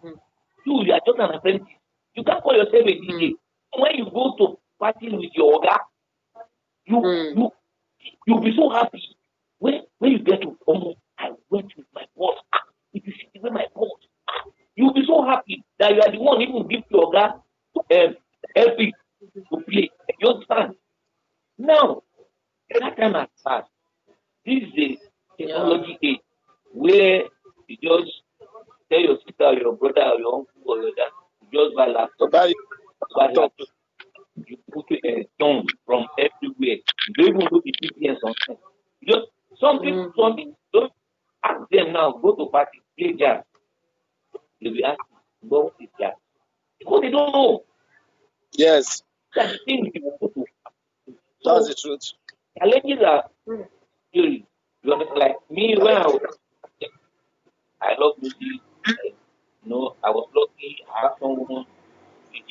You are just an apprentice. You can't call yourself a DJ. When you go to party with your Oga, you'll be so happy. When you get to I went with my boss. If you see the way my boss, you'll be so happy that you are the one even give your Oga helping to play. You understand? Now, that time has passed. This is a technology age where you just tell your sister or your brother or your uncle or your dad, you just buy laptop. You put songs from everywhere. You don't even look at PPN sometimes. You just something don't ask them now, go to party, play jazz. They'll be asking, what is jazz? Because they don't know. Yes. That's the thing you want to. That's the truth. Challenges are theory. You understand? Like me, when I love music, I was lucky, I have someone, DJ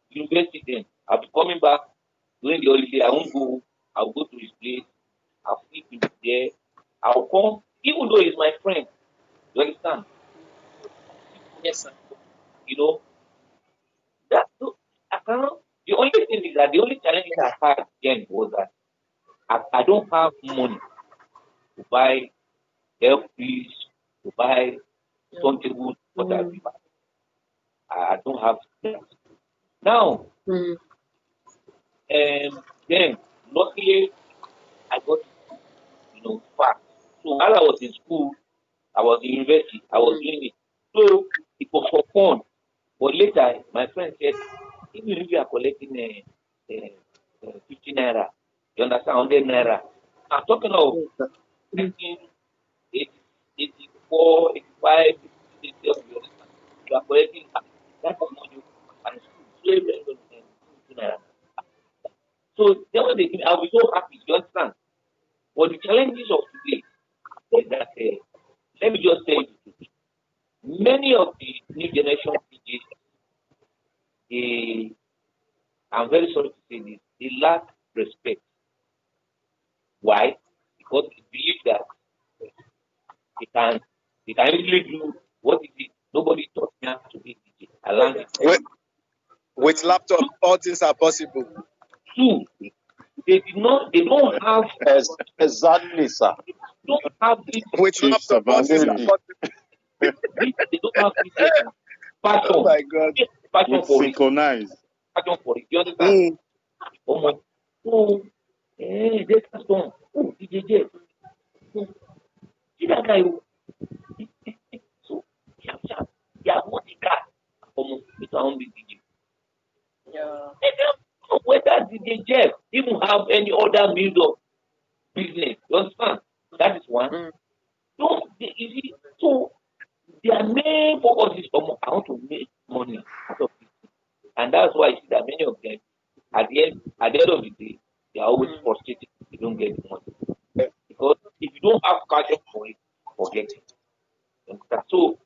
university then. I'll be coming back during the holiday. I won't go. I'll go to his place. I'll sleep in there. I'll come, even though he's my friend. You understand? Yes, sir. The only thing is that the only challenge I had then was that I don't have money to buy LPs, to buy turntables, I don't have that. Now, then luckily I got fast. So while I was in school, I was in university, I was doing it. So it was for fun. But later, my friend said, even if you are collecting 50 naira, you understand, 100 naira. I'm talking of 1984, 85, 87, you are collecting that money and school. So then when they give me, I'll be so happy, you understand? But the challenges of today is that, let me just tell you, many of the new generation DJs, I'm very sorry to say this, they lack respect. Why? Because they believe that they can easily do what is it. Nobody taught me how to be DJ. I learned it. With laptop, all things are possible. Two, they don't have exactly, sir. They don't have this with laptop, all things are possible. They don't have this passion. Oh my God. Passion for synchronize. Passion for it. You understand? There's a song. DJAN. See that guy? So, yeah, what the cat? It's our own DJ. Yeah. Whether DJAN even have any other means of business. You understand? That is one. So, so their main focus is I want to make money out of it. And that's why I see that many of them, at the end of the day, they are always frustrated if they don't get the money. Because if you don't have passion for it, forget it. So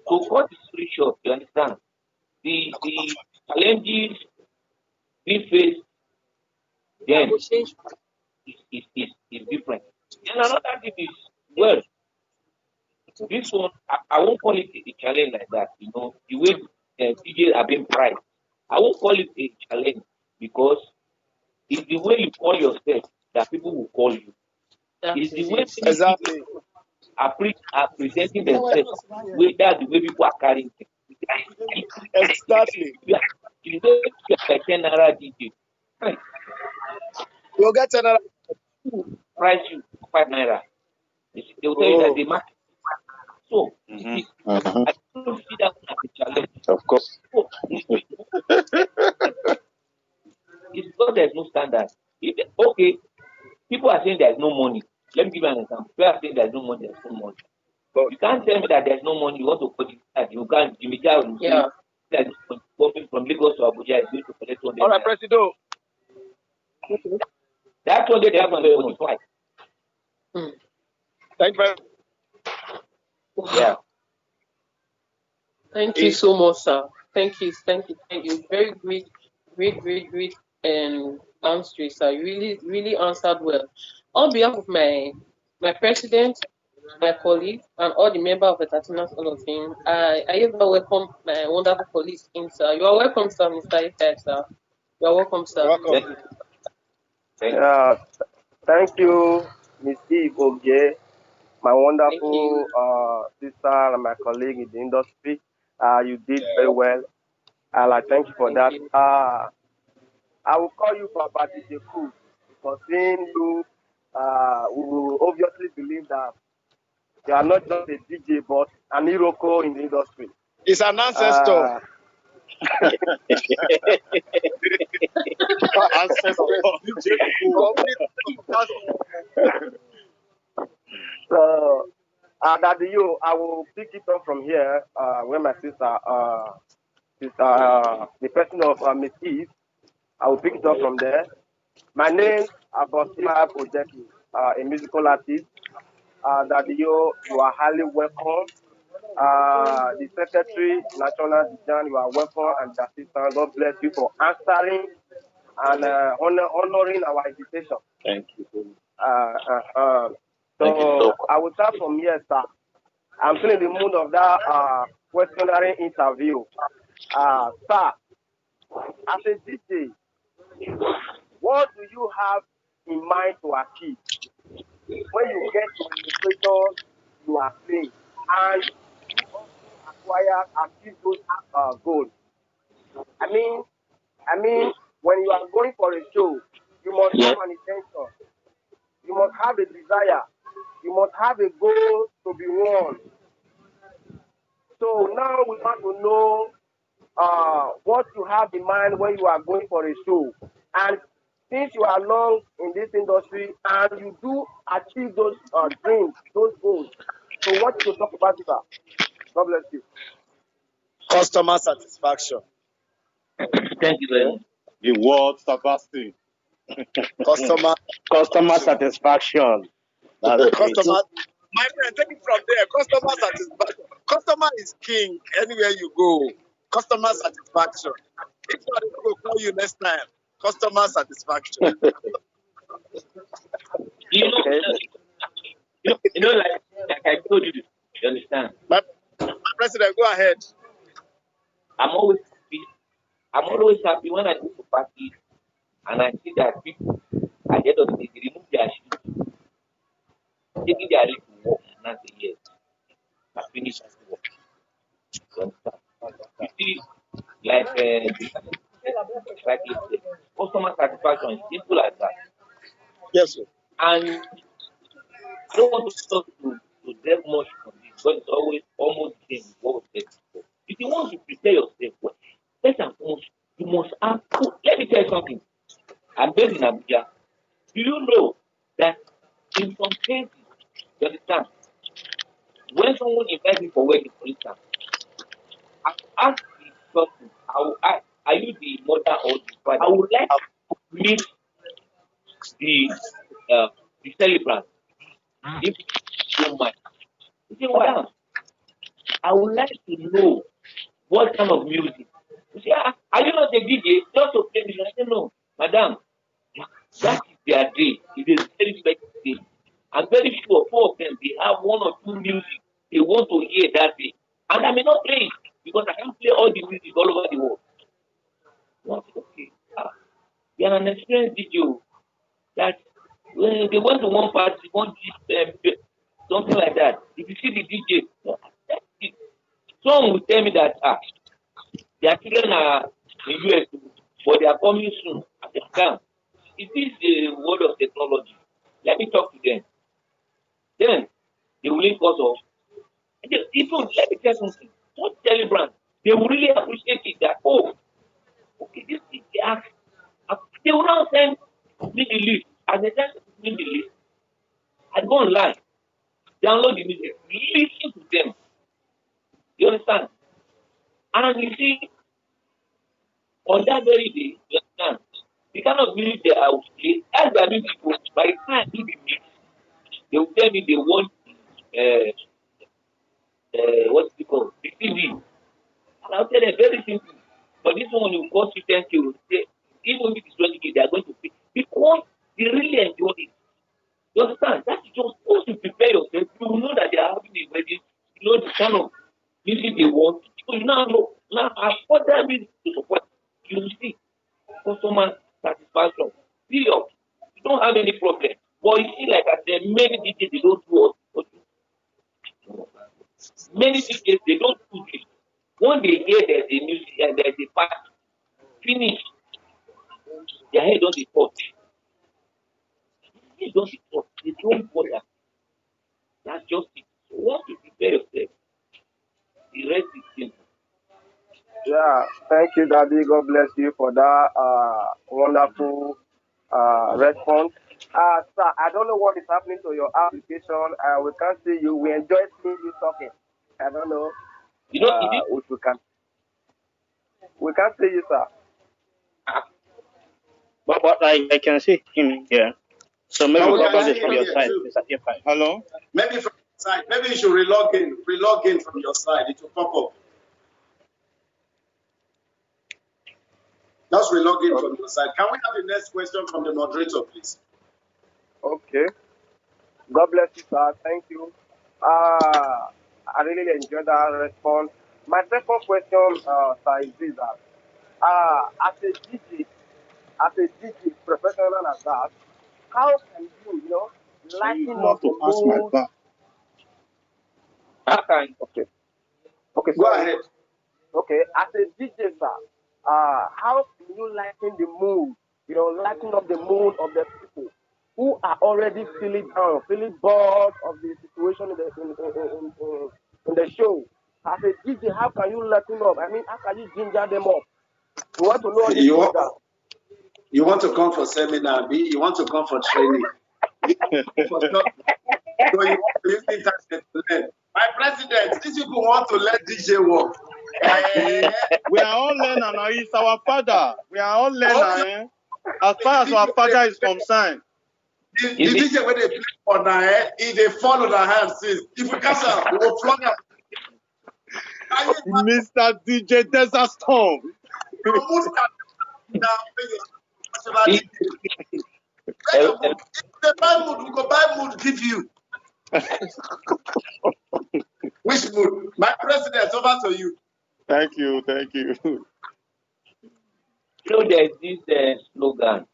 cut the story short, you understand? The challenges we face then is different. And another thing is, well, this one, I won't call it a challenge like that. The way DJs are being priced, I won't call it a challenge because it's the way you call yourself that people will call you. It's the way people are presenting themselves. That's the way people are carrying things. Exactly. You know, like 10 naira DJ. You'll get 10 naira. Price you 5 naira. They will tell you that they market. So, I don't see that as a challenge. Of course. So, it's because there's no standard. Okay, people are saying there's no money. Let me give you an example. People are saying there's no money, there's no money. But you can't tell me that there's no money. You want to put it that you can't. Jimmy Chow, that is coming from Lagos to Abuja is going to collect 200. All right, Presido. That 200 they have on the twice. Thank you very much. Yeah. Thank you so much, sir. Thank you. Very great answer, sir. You really answered well. On behalf of my my president, my colleagues, and all the members of the Tatinas Hall of Fame. I hereby welcome my wonderful colleagues in, sir. You are welcome, sir, Mr. E.H.O.F, sir. You are welcome, sir. Welcome. Thank you, Miss Eve Oge, my wonderful sister and my colleague in the industry. You did very well. I thank you for that. I will call you Papa DJ Cool because seeing you, we will obviously believe that you are not just a DJ but an Iroko in the industry. It's an ancestor. So, Daddy, I will pick it up from here where my sister, the person of Miss Eve, I will pick it up from there. My name is E.H.O.F, a musical artist. Daddy, you are highly welcome. The secretary, National DJAN, you are welcome, and the assistant, God bless you for answering and honoring our invitation. Thank you. So I will start from here, sir. I'm still in the mood of that questionnaire interview. Sir, as a DJ, what do you have in mind to achieve when you get to the equation you are playing and you also achieve those goals? I mean, when you are going for a show, you must have an intention. You must have a desire. You must have a goal to be won. So now we want to know what you have in mind when you are going for a show. And since you are long in this industry and you do achieve those dreams, those goals, so what you talk about it? God bless you. Customer satisfaction. Thank you very much. The word Sebastian. Customer satisfaction. That's customer. My friend, take it from there. Customer satisfaction. Customer is king anywhere you go. Customer satisfaction. If not, they will call you next time. Customer satisfaction. Like I told you, you understand? My president, go ahead. I'm always happy when I go to parties and I see that people at the end of the day they remove their shoes, taking their leave to work, and I say yes, I finished work. You understand? You see, like customer satisfaction is simple as that. Yes, sir. And I don't want to talk to delve much on this because it's always almost the same with what we said before. If you want to prepare yourself well, first and foremost, you must have. Let me tell you something. I'm based in Abuja. Do you know that in some cases, you understand, when someone invites me for wedding, for instance, I ask the person, are you the mother or the father? I would like to meet the celebrant, if you don't mind. You say, why? I would like to know what kind of music. You say, are you not a DJ? Just to play music. I say, no, madam, that is their day. It is a very special day. I'm very sure 4 of them, they have 1 or 2 music they want to hear that day. And I may not play it because I can't play all the music all over the world. What? Okay. You're an experienced DJ that when they went to one party, something like that. If you see the DJ, that's it. Someone will tell me that their children are in US, but they are coming soon. I say, come. It is the world of technology. Let me talk to them. Then they will link us off. Even let me tell something. Don't celebrate. They will really appreciate it that okay, this is the act. They will now send me the list. As they send me the list, I go online, download the music, listen to them. You understand? And you see, on that very day, you understand, the kind of music they are play, as they are doing people, by the time I do the mix, they will tell me they want what's it called? The CD. And I'll tell them very simple. But this one will cost you 10K. Even if it's 20K, they are going to pay. Because they really enjoy it. You understand? That's just supposed to kind of music they want. So you now know, now afford that music to support. You will see customer satisfaction. Period. You don't have any problem. But you see, like I said, many DJs they don't do what many DJs they don't do this. When they hear there's a music and there's a part finish, their head don't be touch. They don't be touch. They don't bother. That's just it. So once you prepare yourself, the rest is simple. Yeah, thank you, Daddy. God bless you for that wonderful response. Sir, I don't know what is happening to your application. We can't see you. We enjoy seeing you talking. I don't know You know, is it if we can. We can't see you, sir. But I can see him here. So maybe No, we can probably see from him your here side. too. It's at your side. Hello? Maybe from your side. Maybe you should relog in from your side. It will pop up. Just relog in from your side. Can we have the next question from the moderator, please? Okay. God bless you, sir. Thank you. I really enjoyed that response. My second question, sir, is this: as a DJ, professional as that, how can you, lighten up the mood? how can Okay. Okay, Go sorry. ahead. Okay, as a DJ, sir, how can you lighten the mood? Lighten up the mood of the people who are already feeling down, feeling bored of the situation in the show. As a DJ, how can you lighten up? I mean, how can you ginger them up? We want to know all these You things, want, you want to come for seminar, B? You want to come for training? For sure. So you want to use internet to learn. My president, these people want to learn DJ work. We are all learners now. He's our father. We are all learners. Okay. As far as our father is concerned. The DJ when they play for now, if they follow the hand, since if we catch up, we will flog up. Mr. DJ Desert Storm. If they buy mood, we go buy mood, give you. Which mood? My president, over to you. Thank you. Thank you. there's this slogan: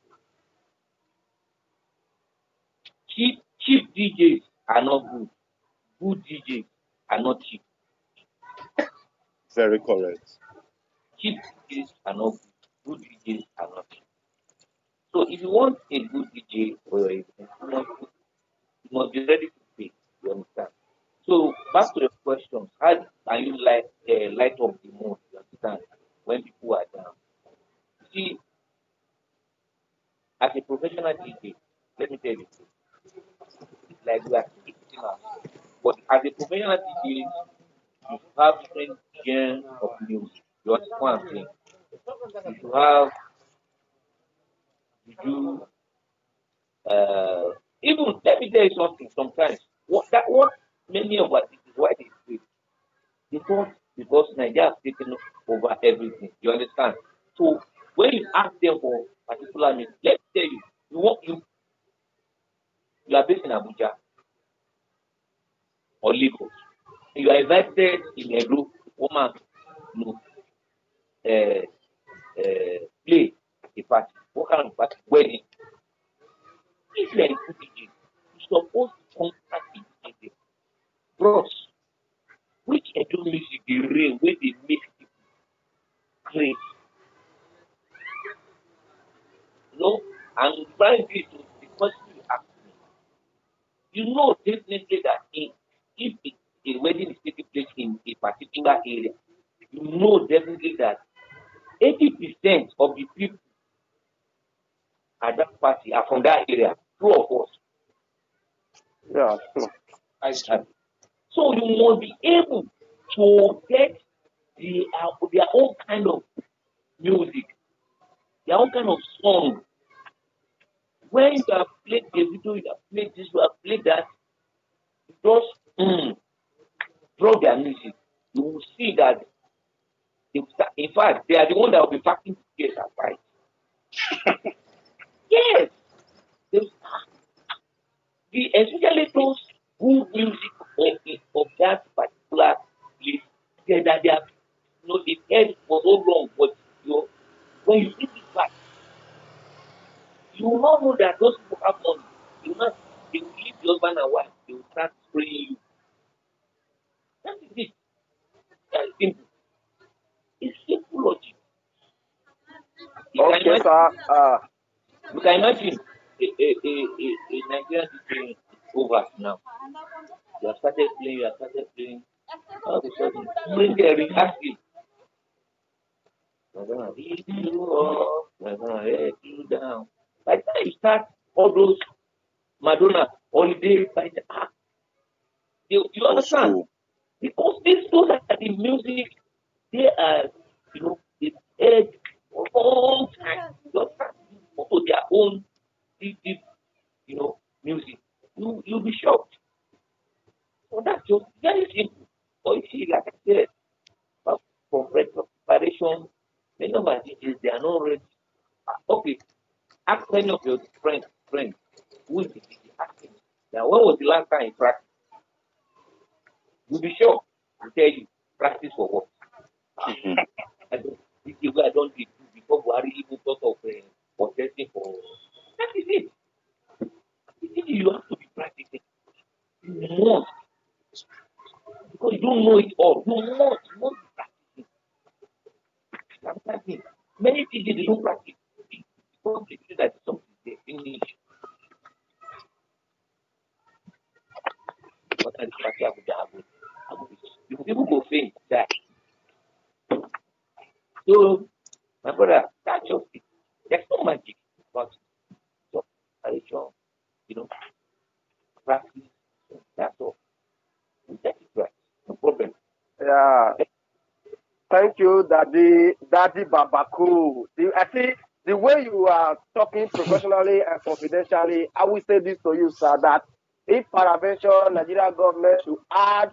cheap DJs are not good. Good DJs are not cheap. Very correct. Cheap DJs are not good. Good DJs are not cheap. So if you want a good DJ for your event, you must be ready to pay. You understand? So back to the question: how can you light up the mood? You understand? When people are down. See, as a professional DJ, let me tell you, it's like we are sitting now. But as a professional DJ, you have different genres of music. You understand what I'm saying? You have you do even let me tell you something. Sometimes what many of us this is why they do it. They thought because Nigeria has taken over everything. You understand? So when you ask them for particular music, let's tell you, you are based in Abuja or Lagos. You are invited in a group, woman, uh, play a party. What kind of party? Wedding. If you are a good DJ, you're supposed to contact the DJ. Bros, which edo music dey reign wey dey make people craze? And find this the question you ask me. You know definitely that if a wedding is taking place in a particular area, you know definitely that 80% of the people at that party are from that area. True or false? Yeah. So you must be able to get their own kind of music, their own kind of song. When you have played the video, you have played this, you have played that, just draw their music. You will see that, in fact, they are the ones that will be packing tickets at fight. Yes, especially those good music of that particular the husband and wife, they will start spraying you. That is it. Very simple. It's simple logic. You can Okay, imagine, sir. you can imagine a Nigerian DJ is over now. You have started playing, you have started playing. All of a sudden, bring a reactive. We're gonna hit you up, we're gonna let you down. By the time you start all those Madonna holiday, by the you understand? Because those are the music, they are, the edge for all time. You understand? Also their own deep, music. You'll be shocked. So that's just very simple. But you see, like I said, from preparation, many of my DJs, they are not ready. Okay, ask many of your friends who is the DJ. Ask him. Now, when was the last time you practiced? You'll be sure to tell you, practice for what? I don't, this is what I don't do before Buhari even thought of protesting for. That is it. You have to be practicing. You must. Because you don't know it all. You must be practicing. Sometimes many DJs they don't practice because they feel that something they finish. But I practice people go faint that. So my brother, that's just it. There's no magic about it. So preparation, practice. That's all. We get it right. No problem. Yeah. Thank you, Daddy Babaku. I see the way you are talking professionally and confidentially. I will say this to you, sir, that if paraventure Nigeria government should add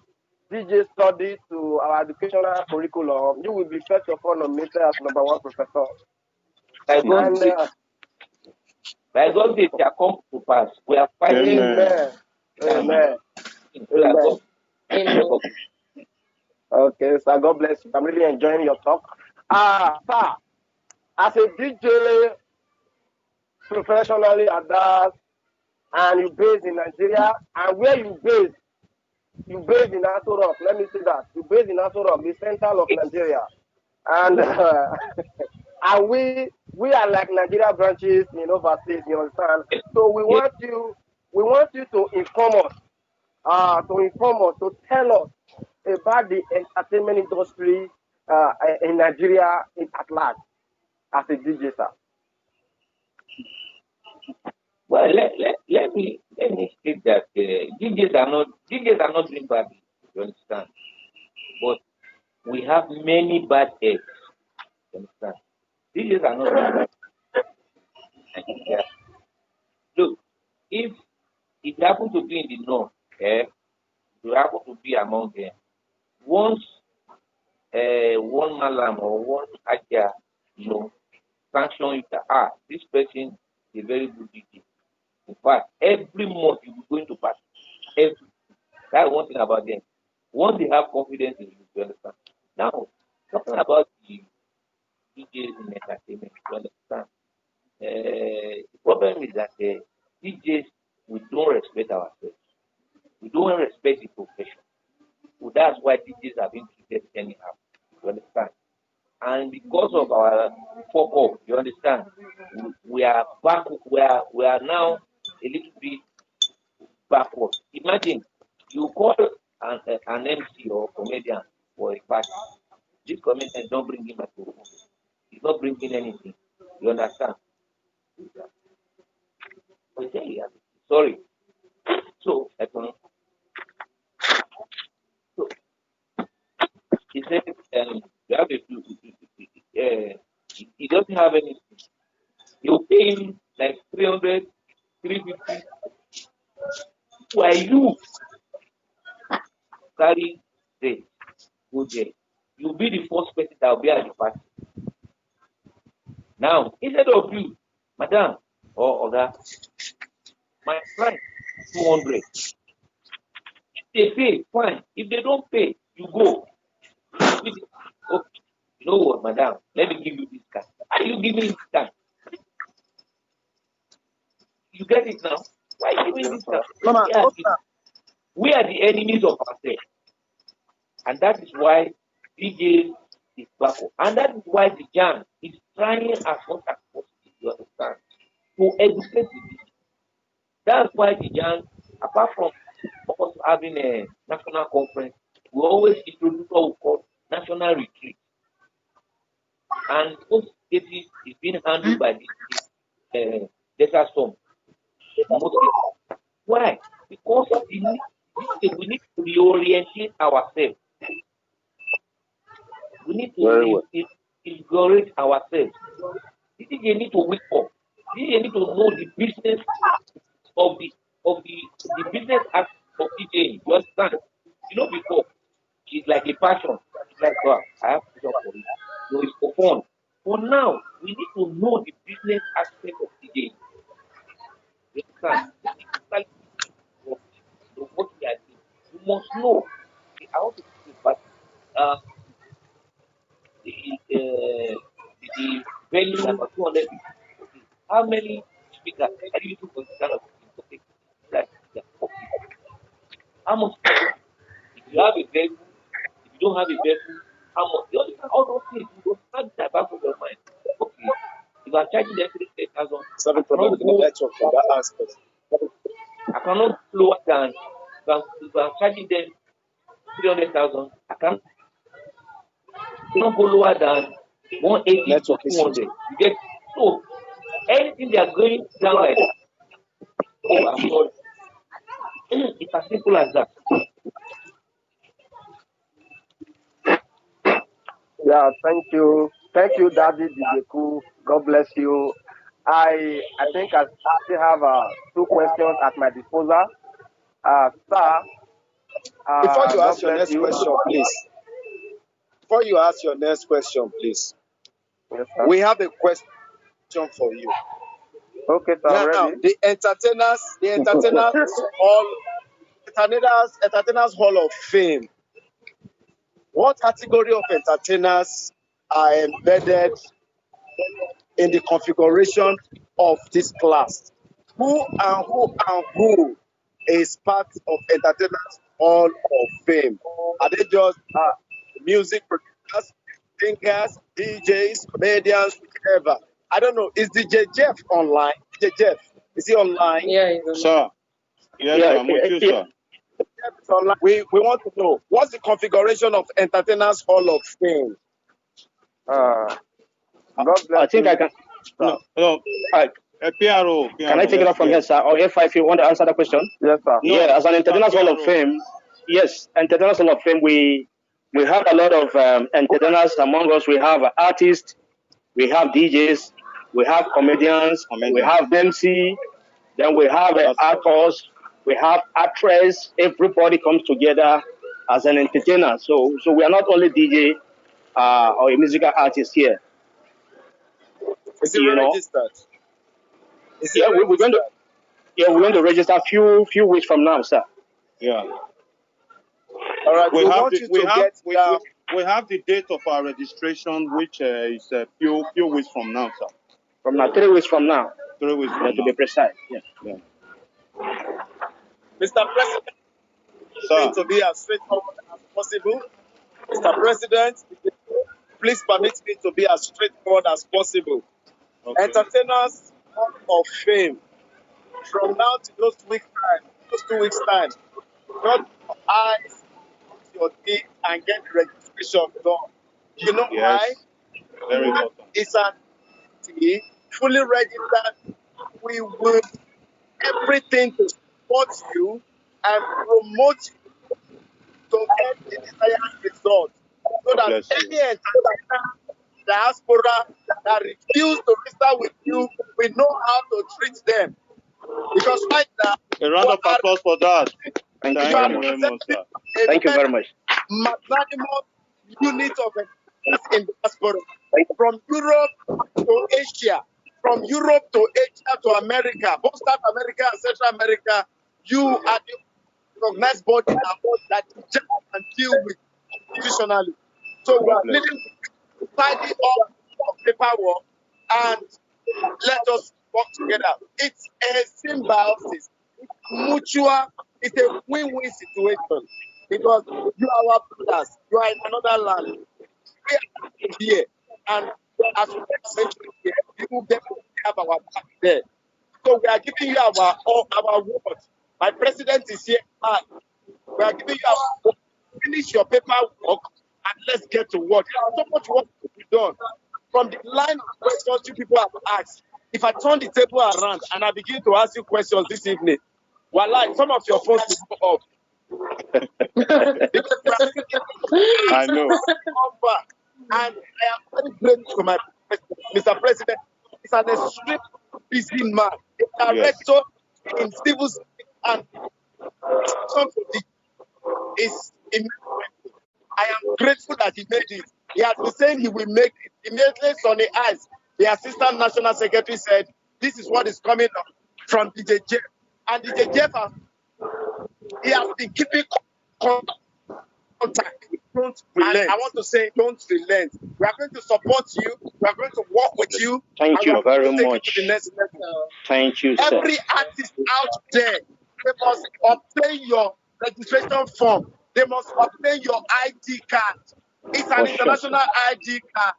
DJ studies to our educational curriculum, you will be first of all nominated as #1 professor. By God's grace, it shall come to pass. We are fighting. Amen. Amen. Amen. Amen. Okay, sir. God bless you. I'm really enjoying your talk. Sir, as a DJ professionally at that, and you based in Nigeria, and where you based in E.H.O.F. Let me say that you based in E.H.O.F, the center of Nigeria, and and we are like Nigeria branches in overseas. You understand? So we want you to inform us, to tell us about the entertainment industry in Nigeria at large as a DJ, sir. Well, let me state that DJs are not doing badly. You understand? But we have many bad eggs. You understand? DJs are not doing bad. Yeah. Look, if you happen to be in the north, you happen to be among them. Once one malam or one aja, sanction you that this person is a very good DJ. In fact, every month you will going to party. That's one thing about them. Once they have confidence in you understand. Now, talking about the DJs in entertainment, you understand. The problem is that DJs, we don't respect ourselves. We don't respect the profession. So that's why DJs are being treated anyhow. You understand? And because of our fuck up, you understand, we are back. We are now a little bit backward. Imagine you call an MC or comedian for a party. This comedian don't bring in microphone. He's not bringing anything. You understand? Sorry. So so he said you have he doesn't have anything. You pay him like 300, 350. Why you carry the go there? You'll be the first person that will be at the party. Now, instead of you, madam or other, my price 200. If they pay, fine. If they don't pay, you go. Okay, you know what, madam? Let me give you this card. Are you giving this card? You get it now? Why are you doing this now? Mama, We are the enemies of ourselves. And that is why DJs is baffled. And that is why the DJAN is trying as much as possible, you understand, to educate the people. That's why the DJAN, apart from us having a national conference, we always introduce what we call national retreat. And those cases is being handled by the data storm. Why? Because we need to reorientate ourselves. We need to invigorate ourselves. DJ need to wake up. DJ need to know the business of the business aspect of DJ. You understand? You know, before it's like a passion. It's like, wow, I have to job for it. So it's for fun. For now, we need to know the business aspect of DJ. You understand? What we are doing. You must know. I want to say, but the venue number 200. How many speakers are you using for this kind of thing? Okay. Okay. How much? If you have a vehicle, if you don't have a vehicle, how much? You understand all those things. You don't have that back of your mind. Okay. If I'm charging them 3,000, Sorry, problem with the network from that aspect. I cannot lower than if I'm charging them 300,000. I cannot go lower than 180 to 200. You get so anything they are going down like that. Oh, I'm sorry. It's as simple as that. Yeah, thank you. Thank you, Daddy Dijeku. God bless you. I think I still have 2 questions at my disposal. Sir, Before you God ask your bless next you. question, please. Before you ask your next question, please. Yes, sir. We have a question for you. Okay, sir, Now, ready? the entertainers hall of fame. What category of entertainers are embedded in the configuration of this class? Who is part of entertainers hall of fame? Are they just music producers, singers, DJs, comedians, whichever? I don't know. Is DJ Jeff online? DJ Jeff, is he online? Yeah, he's on. Sir. Yes, sir. I'm with you, sir. Jeff is online. We want to know what's the configuration of entertainers hall of fame? God bless I think you. I can. No. PRO. Can I take it up from here, sir? Or if you want to answer the question? Yes, sir. No, Yeah, as an Entertainers Hall of Fame, yes, Entertainers Hall of Fame, we have a lot of entertainers among us. We have artists, we have DJs, we have comedians, we have MC, then we have actors, we have actress. Everybody comes together as an entertainer. So we are not only DJ or a musical artist here. Is it registered? Yeah, we're going to register a few weeks from now, sir. Yeah. All right. We have the date of our registration, which is a few weeks from now, sir. From now, 3 weeks from now. 3 weeks from now. To be precise. Yeah. Mr. President, Sir. to be as straightforward as possible. Mr. President, please permit me to be as straightforward as possible. Okay. Entertainers of fame, from now to those 2 weeks time, not your eyes, your teeth, and get the registration done. You know why? Very important. It's an fully registered. We will everything to support you and promote you to get the desired result. So that any entertainer diaspora that refuse to register with you, we know how to treat them. Because right now, a round of applause for that. Thank you very much, sir. Thank you very much. Magnanimous unit of entertainers in diaspora. From Europe to Asia, from Europe to Asia to America, both South America and Central America, you are the recognized body that you just can deal with institutionally. So we are needing to tidy up paperwork and let us work together. It's a symbiosis. mutual, it's a win-win situation because you are our brothers, you are in another land, we are here, and as we mentioned here, you will definitely have our back there. So we are giving you our word. My president is here. We are giving you our word. Finish your paperwork and let's get to work. So much work to be done. From the line of questions you people have asked, if I turn the table around and I begin to ask you questions this evening, well, some of your phones will go off. I know. And I am very grateful to my Mr. President. He's an extremely busy man, a director in civil and is immense. I am grateful that he made it. He has been saying he will make it. Immediately Sonny Eyes, the Assistant National Secretary, said, this is what is coming up from DJAN. And DJAN, he has been keeping contact. Don't relent. I want to say, don't relent. We are going to support you. We are going to work with you. Thank you very much. Thank you, sir. Every artist out there, they must obtain your registration form. They must obtain your ID card. It's an international ID card.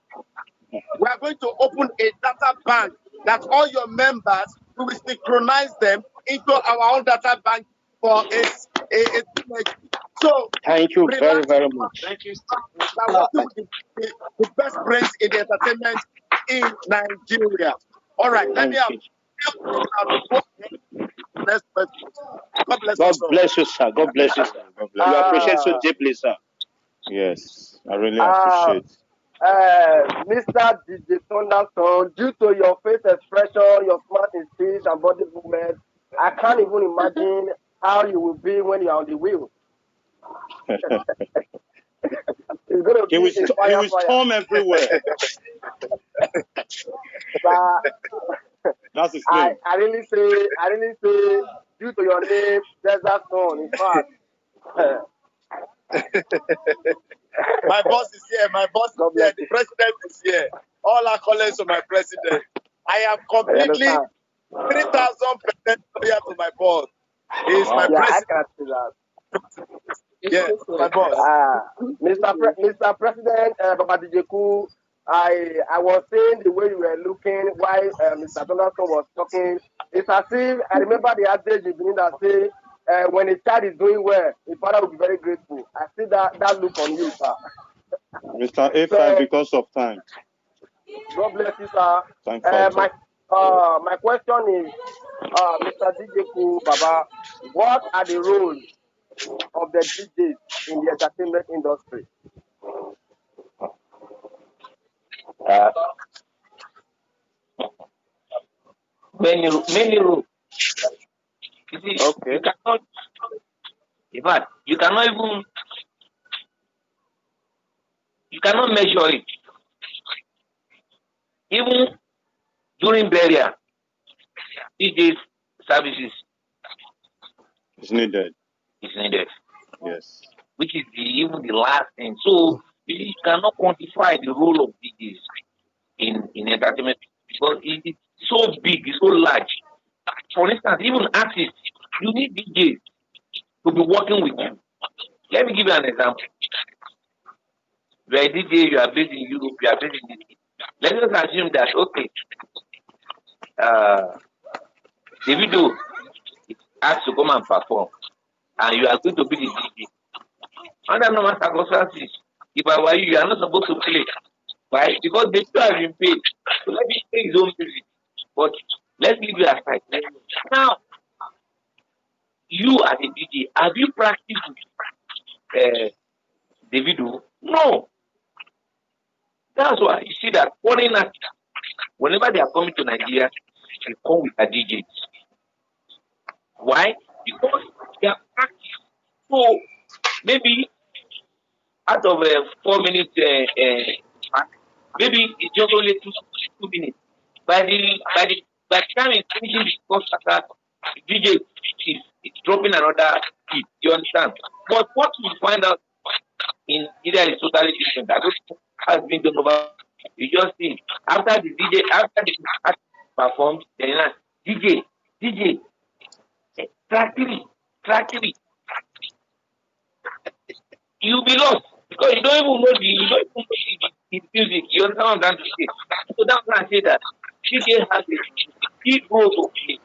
We are going to open a data bank that all your members, we will synchronize them into our own data bank for a So thank you very, very much. Thank you. We are working with the best brains in the entertainment in Nigeria. All right, let me have. God bless you, sir. God bless you, sir. God bless you. I appreciate so deeply, sir. Yes, I really appreciate. Mr. DJ Thunderstone, due to your face expression, your smart speech and body movement, I can't even imagine how you will be when you're on the wheel. It's going to be he will storm everywhere. That's his name. I really say, due to your name, Desert Son, in fact. My boss is here. My boss is here. The president is here. All our colleagues to my president. I am completely 3,000% loyal to my boss. He is my president. I can see that. Yes, my boss. Mr. President, Baba Dijeku, I was saying the way you were looking while Mr. Donaldson was talking. It's as if I remember the adage in Benin that say, when a child is doing well, his father will be very grateful. I see that look on you, sir. Mr. A5, because of time. God bless you, sir. My question is, Mr. DJ Baba, what are the roles of the DJs in the entertainment industry? Many rules. Okay. You cannot measure it. Even during burial, DJs services is needed. Yes. Which is even the last thing. So you cannot quantify the role of DJs in entertainment because it's so big, it's so large. For instance, even artists, you need DJs to be working with you. Let me give you an example. You are a DJ, you are based in Europe, you are based in Italy. Let us assume that, okay, the video is asked to come and perform, and you are going to be the DJ. Under normal circumstances, if I were you, you are not supposed to play. Right? Because the two have been paid. So let me play his own music. But let's leave it aside. Now, you as a DJ, have you practiced the video? No. That's why you see that foreign artists, whenever they are coming to Nigeria, they come with a DJ. Why? Because they are practiced. So maybe out of 4 minutes, maybe it's just only 2 minutes. By the time it's finishing the first starter, the DJ is dropping another beat. You understand? But what we find out in either is totally different. That has been done over. You just see after the artist performs, then DJ, track three. You'll be lost because you don't even know the music. You understand what I'm trying to say? So that's why I say that DJ has a big role to play.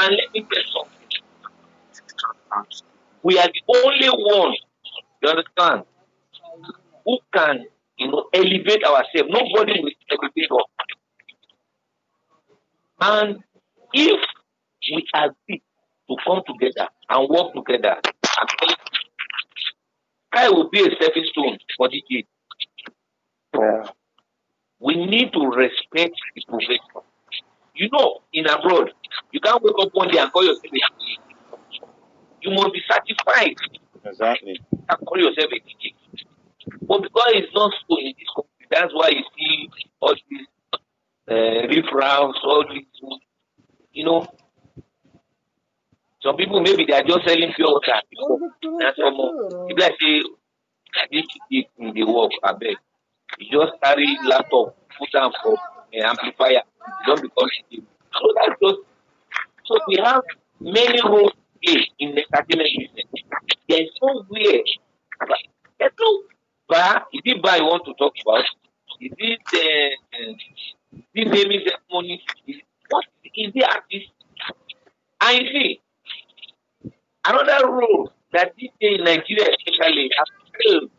And let me tell you something. We are the only one, you understand, who can, elevate ourselves. Nobody will elevate us. And if we agree to come together and work together, I will be a stepping stone for DJ. Yeah. We need to respect the profession. In abroad, you can't wake up one day and call yourself a DJ. You must be certified. Exactly. And call yourself a DJ. But because it's not so in this country, that's why you see all these riffraffs, all these, some people maybe they are just selling pure water. That's all. If I say this is in the work, I beg. You just carry laptop, put down for amplifier. You don't become DJ. So that's just. So we have many roles to play in the entertainment business. There is nowhere. There's no bar. Is it bar you want to talk about? Is it this naming ceremony? What is the artist? And you see, another role that this day in Nigeria especially has failed,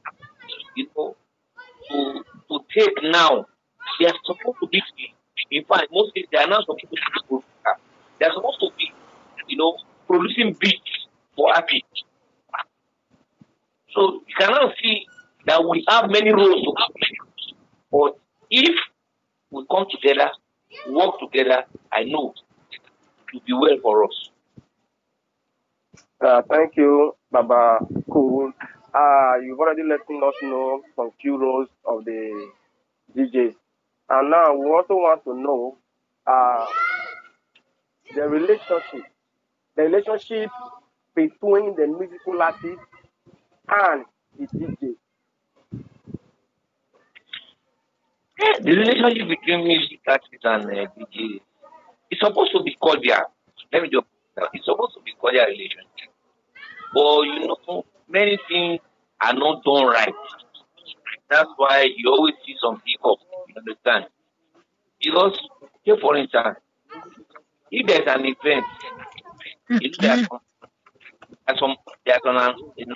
to take now. They are supposed to be, in fact, mostly they are not supposed to be producer. They are supposed to be, producing beats for artists. So you cannot see that we have many roles to play. But if we come together, work together, I know it will be well for us. Thank you, Baba Cool. You've already let us know some few roles of the DJs. And now we also want to know the relationship between the musical artist and the DJ. The relationship between music artists and DJ is supposed to be cordial. Let me just put that. It's supposed to be cordial relationship. But many things are not done right. That's why you always see some hiccups. You understand? Because, say for instance, if there's an event, there's an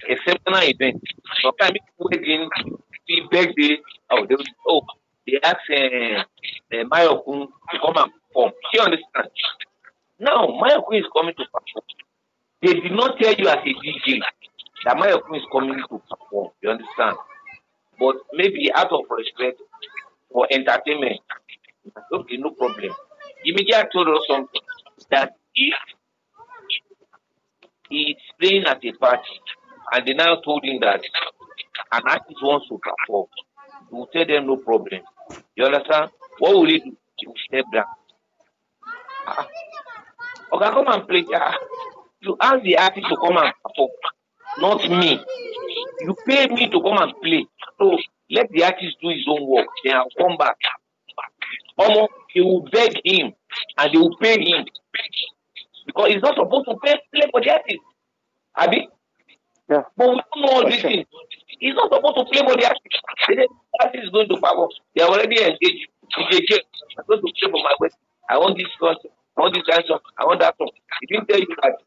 exceptional event. Sometimes people wedding, birthday, they ask Mayokun to come and perform. You understand? Now, Mayokun is coming to perform. They did not tell you as a DJ that Mayokun is coming to perform. You understand? But maybe out of respect for entertainment, okay, no problem. Immediately told us something that if he's playing at a party and they now told him that an artist wants to perform, he will tell them no problem. You understand? What will he do? He will step down. Okay, come and play. You ask the artist to come and perform, not me. You pay me to come and play. So let the artist do his own work. Then I'll come back. Almost he will beg him and they will pay him. Because he's not supposed to play for the artist. Abi? Yeah. But we don't know all these things. He's not supposed to play for the artist. The artist is going to perform. They are already engaged. DJ, I'm going to play for my wedding. I want this concert. I want this song. I want that song. He didn't tell you that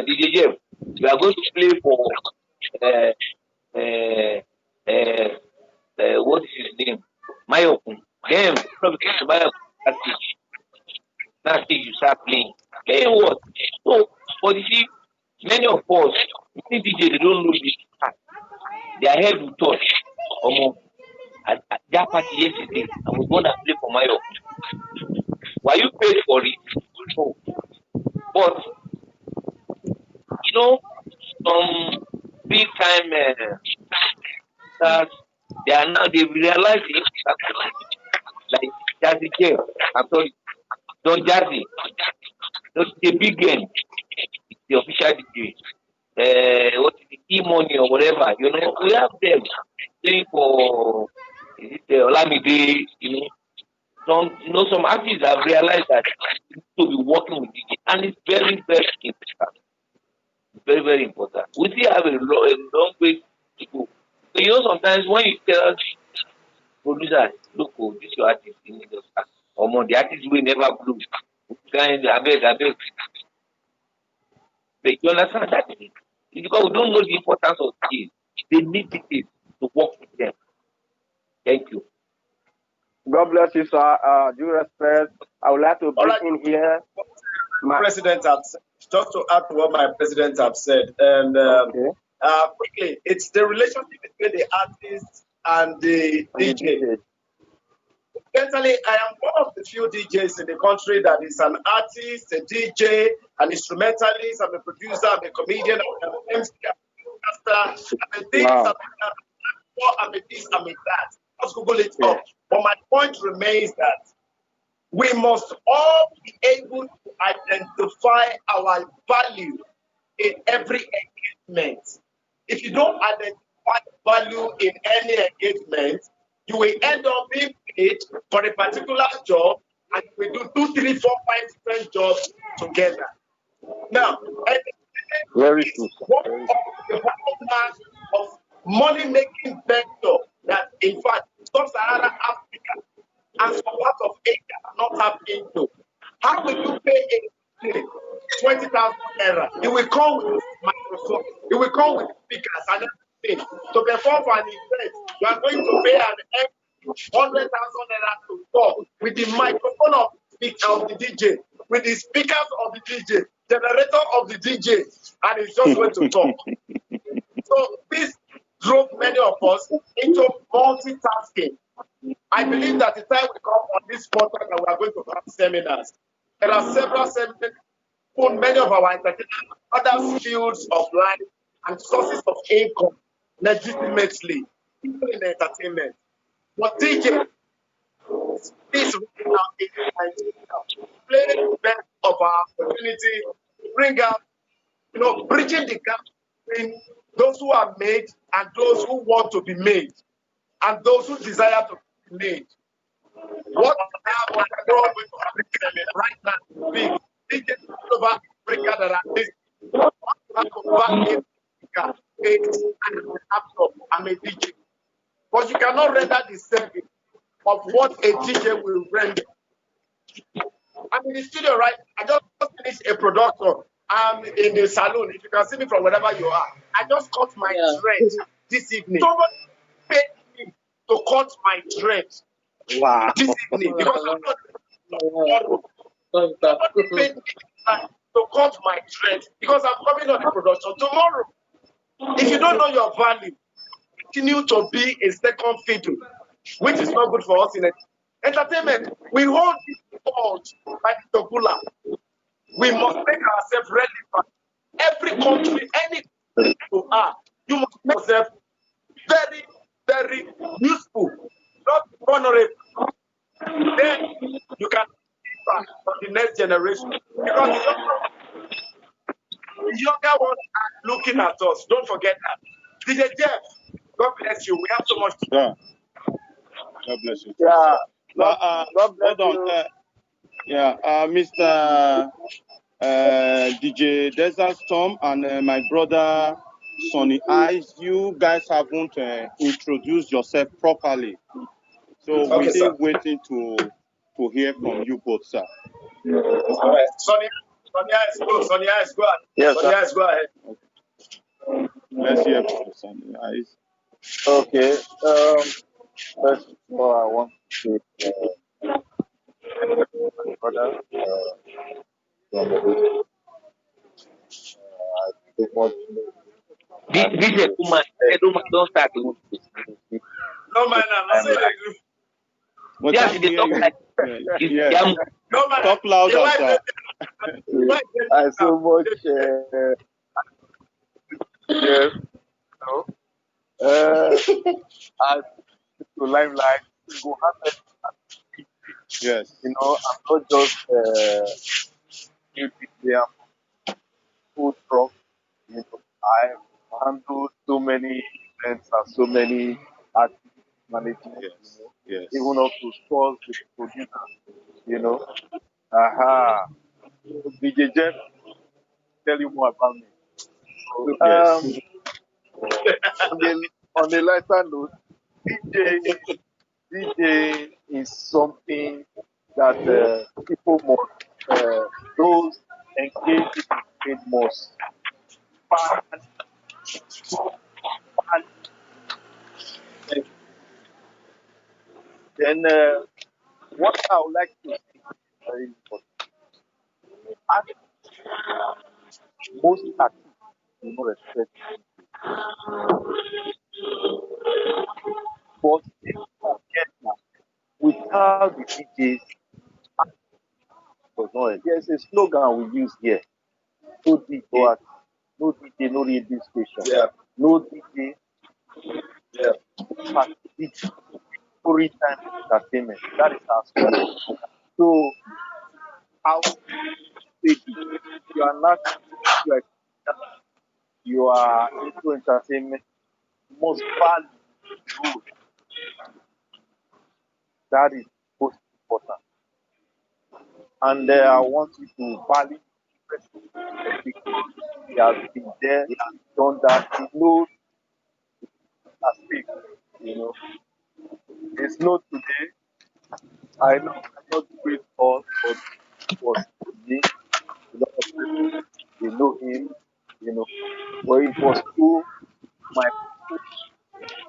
DJ, you are going to play for what is his name? Mayokun. Then that's it, you start playing. Playing what? So, but you see, many of us, many DJs, they don't know this. Their head will touch. At that party yesterday, I was going to play for Mayokun. Were you paid for it? No. But, some big time stars, they realize it. Like Jazzy J, I'm sorry, Don Jazzy, the big game, the official DJ, what is the E-Money or whatever, we have them playing for Olamide, some artists have realized that you need to be working with DJ, and it's very, very important. Very, very important. We still have a long way to go. So, sometimes when you tell producer, look, this your artist in Lagos, or more, the artist will never blow. Kind, I beg. But you understand that? It's because we don't know the importance of DJs. They need DJs to work with them. Thank you. God bless you, sir. Due respect, I would like to bring in here. President have said, just to add to what my president have said, and quickly, it's the relationship between the artist and the DJ. Personally, I am one of the few DJs in the country that is an artist, a DJ, an instrumentalist, I'm a producer, I'm a comedian, I'm an MC, I'm a podcaster, I'm a this, I'm a this, I'm a that. Just Google it up. But my point remains that we must all be able to identify our value in every engagement. If you don't identify value in any engagement, you will end up being paid for a particular job and we do 2, 3, 4, 5 different jobs together. Now, Very true. One of the hallmarks of money-making vector that, in fact, sub-Saharan Africa and some parts of Asia are not tapped into. How will you pay a 20,000 naira? You will come with microphone, you will come with speakers and everything. To perform for an event, you are going to pay an 100,000 naira to talk with the microphone of the DJ, with the speakers of the DJ, generator of the DJ, and it's just going to talk. So this drove many of us into multitasking. I believe that the time will come on this portal that we are going to have seminars. There are several seminars on many of our entertainment, other fields of life and sources of income legitimately, even in entertainment. But DJ, this right now is play the best of our opportunity, bring out, bridging the gap between those who are made and those who want to be made, and those who desire to be made. What I have on the road with Africa right now, big DJs all over Africa that are listening. I'm a DJ. But you cannot render the service of what a DJ will render. I'm in the studio, right? I just finished a production. I'm in the salon. If you can see me from wherever you are, I just cut my dreads this evening. Somebody paid me to cut my dreads this evening because I'm not. Somebody paid me to cut my dreads because I'm coming on the production tomorrow. If you don't know your value, continue to be a second fiddle, which is not good for us in entertainment. We hold this world like Tokula. We must make ourselves relevant. Every country, any country you are, you must make yourself very, very useful, not honorable. Then you can impact on the next generation. Because the younger ones are looking at us. Don't forget that. DJ Jeff, God bless you. We have so much to do. Yeah. God bless you. Yeah. God bless you. Mr. DJ Desert Storm and my brother Sonny Eyes, you guys haven't introduced yourself properly. So we're still waiting to hear from you both, sir. All right. Sonny Eyes, go. Sonny Eyes, go ahead. Yes, Sonny Eyes, go ahead. Okay. Let's hear from Sonny Eyes. Okay. First of all, I want to say my brother from the I think what DJ Kuma, don't start. No, man, I'm saying I do. But Yeah, I they hear talk you. like Yeah. No, man. Talk louder, sir. I so much yes, I to limelight go happen. Yes. I'm not just there food truck. I handle so many events and so many artists management. Yes. Yes. Even up to stores with producer. Aha. DJ Jeff, tell you more about me. Yes. On the lighter note, DJ is something that people must, those engaged in the trade must value. Then what I would like to say is very important. Most artists do not respect but they forget that without the DJs, there's a slogan we use here. No DJ, no DJ, no radio station. No DJ, DJ, story time entertainment. That is our slogan. So I would say this. You are not you are into entertainment, you must value the role. That is most important. And I want you to value the people. He has been there, he has done that, he knows at stake. It's not today. I know I'm not great all, but it was me. A lot of people they know him, but it was through my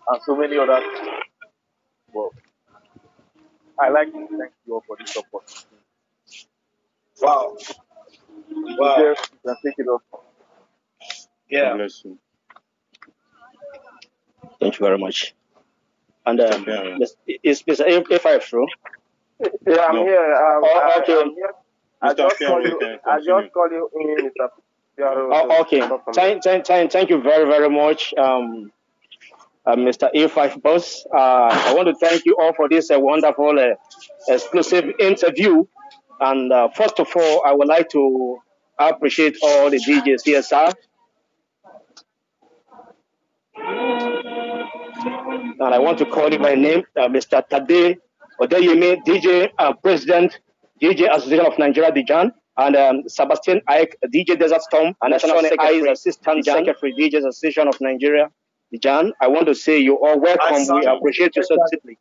and so many other things. But I like to thank you all for this opportunity. Wow. You can take it off. Yeah. Bless you. Thank you very much. And is Mr. A5 through? Yeah, I'm here. Okay. I'm here. I just call you in, Mr. Okay. Thank you very, very much, Mr. A5 boss. I want to thank you all for this wonderful exclusive interview. And first of all, I would like to appreciate all the DJs here, sir. And I want to call you by name, Mr. Tade Odeyemi, DJ President, DJ Association of Nigeria, DJAN, and Sebastian, DJ Desert Storm, and National Secretary, Assistant Secretary, DJ Association of Nigeria, DJAN. I want to say you all welcome. We appreciate you so deeply.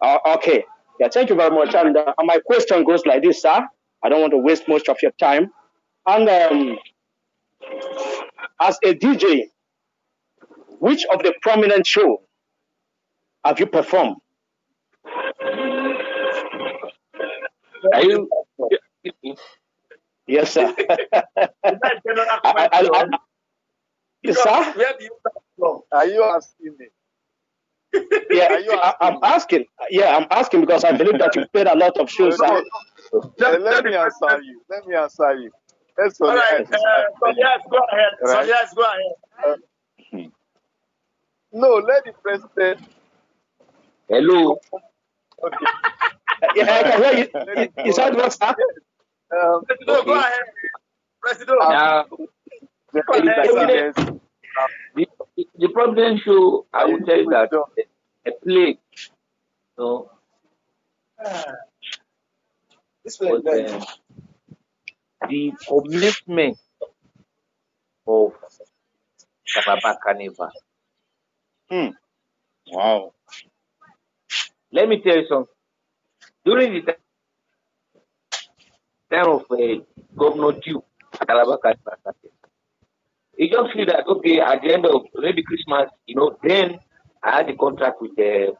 Okay. Yeah, thank you very much. And my question goes like this, sir. I don't want to waste much of your time. And as a DJ, which of the prominent show have you performed? Are you? Yes, sir. Yes, sir? Where do you come from? Are you asking me? Yeah, I'm asking. Yeah, I'm asking because I believe that you played a lot of shows. Let me answer you. Let's All right. So yes, go ahead. Right? So yes, go ahead. No, let the president. Hello. Okay. Yeah, I can hear you. Is that what's up? President, go ahead. President. Now, the problem show, I will tell you that a play, the commitment of Calabar Carnival. Wow. Let me tell you something. During the time of Governor Duke, Calabar Carnival started. He just feel that, okay, at the end of maybe Christmas, then I had a contract with the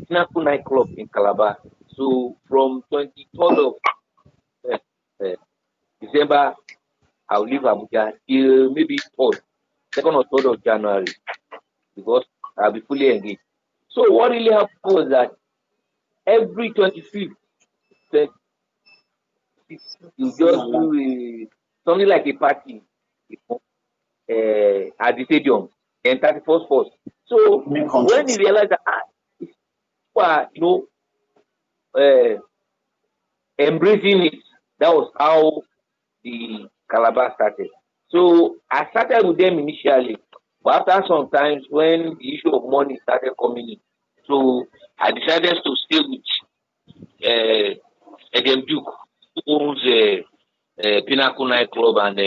Pinnacle nightclub in Calabar. So from 23rd of December, I'll leave Abuja till maybe 2nd or 3rd of January because I'll be fully engaged. So what really happened was that every 25th, you just do something like a party at the stadium and 31st first. So when he realized that embracing it, that was how the Calabar started. So I started with them initially, but after some times when the issue of money started coming in, so I decided to stay with Edem Duke, who owns Pinnacle nightclub and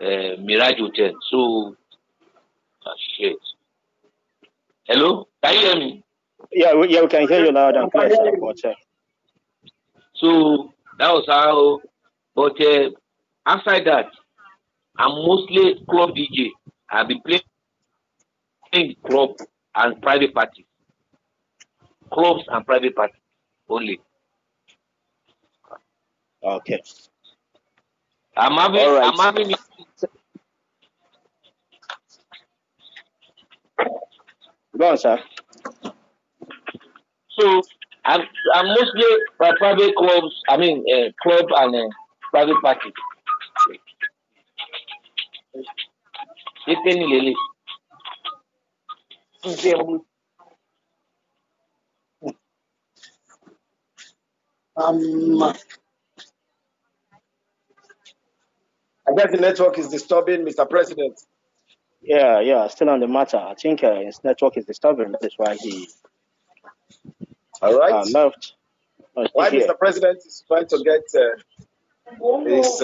Mirage Hotel. So, shit. Hello, can you hear me? Yeah, we can hear you loud and clear, sir. But, so that was how. But outside that, I'm mostly club DJ. I've been playing club and private parties. Clubs and private parties only. Okay. I'm having Go on, sir. So I'm mostly private clubs. I mean, club and private parties. I guess the network is disturbing, Mr. President. Yeah, still on the matter. I think his network is disturbing. That is why he left. Why Mr. President is trying to get his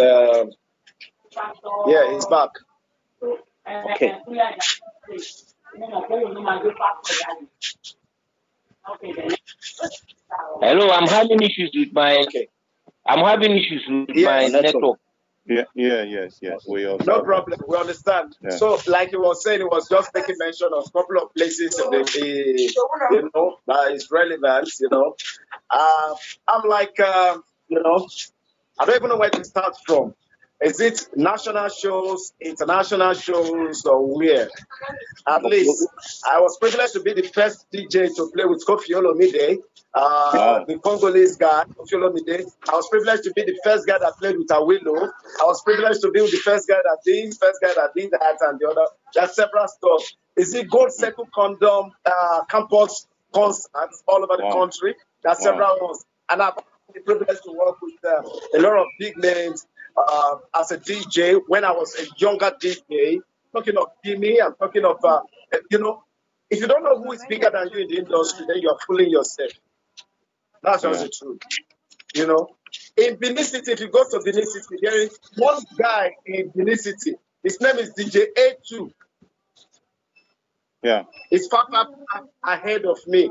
he's back. Okay. Hello, I'm having issues with my my network. Yes. We also no problem. We understand. Yeah. So, like he was saying, he was just making mention of a couple of places that is relevant. I'm like, I don't even know where to start from. Is it national shows, international shows, or where? At least I was privileged to be the first DJ to play with Kofi Olomide, the Congolese guy, Kofi Olomide. I was privileged to be the first guy that played with Awilo. I was privileged to be the first guy that did that and the other. There's several stuff. Is it Gold Circle Condom campus concerts all over the country? There's several ones. And I've had the privilege to work with a lot of big names as a DJ when I was a younger DJ. Talking of Jimmy, I'm talking of, if you don't know who is bigger than you in the industry, then you're fooling yourself. That's just the truth. In Benin City, if you go to Benin City, there is one guy in Benin City. His name is DJ E.H.O.F. Yeah. He's far ahead of me.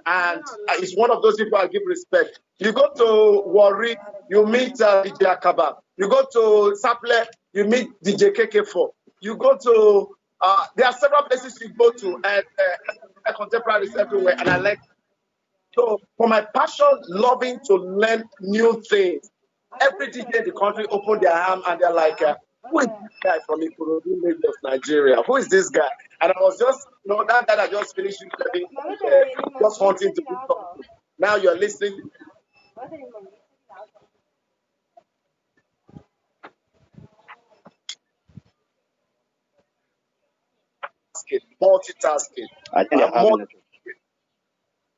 And it's one of those people I give respect. You go to Warri, you meet DJ Akaba. You go to Saple, you meet DJ KK4. You go to, there are several places you go to, and contemporary everywhere, and I like. So, for my passion, loving to learn new things, every DJ in the country open their arm and they're like, who is this guy from Ikorodu, Lagos, Nigeria? Who is this guy? And I was just, that guy that just finished just wanting to do something. Now you're listening. Multitasking. I think they're having it.